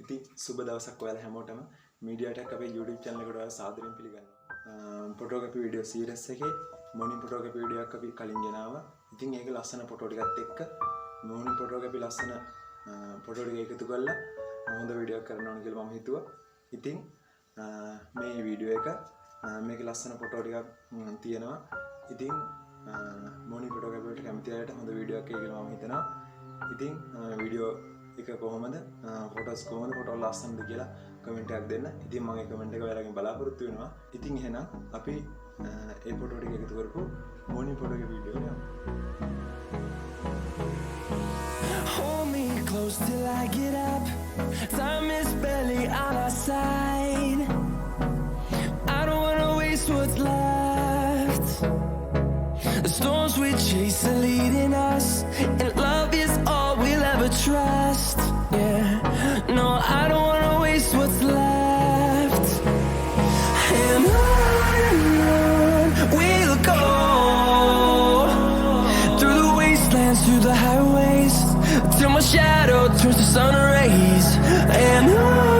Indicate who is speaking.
Speaker 1: ඉතින් සුබ දවසක් ඔයාලා හැමෝටම මීඩියා ටෙක් අපේ YouTube channel එකට ඔයාලා සාදරයෙන් පිළිගන්නවා. ෆොටෝග්‍රැෆි වීඩියෝ සීරීස් එකේ මොනින් ෆොටෝග්‍රැෆි වීඩියෝ එකක් අපි කලින් ගෙනාවා. ඉතින් ඒක ලස්සන ෆොටෝ ටිකත් එක්ක මොනින් ෆොටෝග්‍රැෆි ලස්සන ෆොටෝ ටික එකතු කරලා හොඳ වීඩියෝ එකක් කරන්න ඕන කියලා මම හිතුවා. ඉතින් මේ වීඩියෝ එක මේකේ ලස්සන ෆොටෝ ටිකක් තියෙනවා. ඉතින් මොනින් ෆොටෝග්‍රැෆි වලට කැමති අයට හොඳ වීඩියෝ එකක් කියලා මම හිතනවා. ඉතින් වීඩියෝ එක කොහොමද ෆොටෝස් කොහොමද ෆොටෝ ලස්සනද කියලා කමෙන්ට් එකක් දෙන්න. ඉතින් මම ඒ කමෙන්ට් එක ඔයාලගෙන් බලාපොරොත්තු වෙනවා. ඉතින් එහෙනම් අපි ඒ ෆොටෝ ටික එකතු කරපු මොනින් ෆොටෝ එක වීඩියෝ එක යමු.
Speaker 2: Hold me close till I get up. Time is barely on our side. I don't wanna waste what's left. The storms we chase are leading us, and love is all we'll ever trust. Yeah, no, I don't wanna waste what's left. And on we'll go, through the wastelands, through the highways, till my shadow turns to sun rays. And on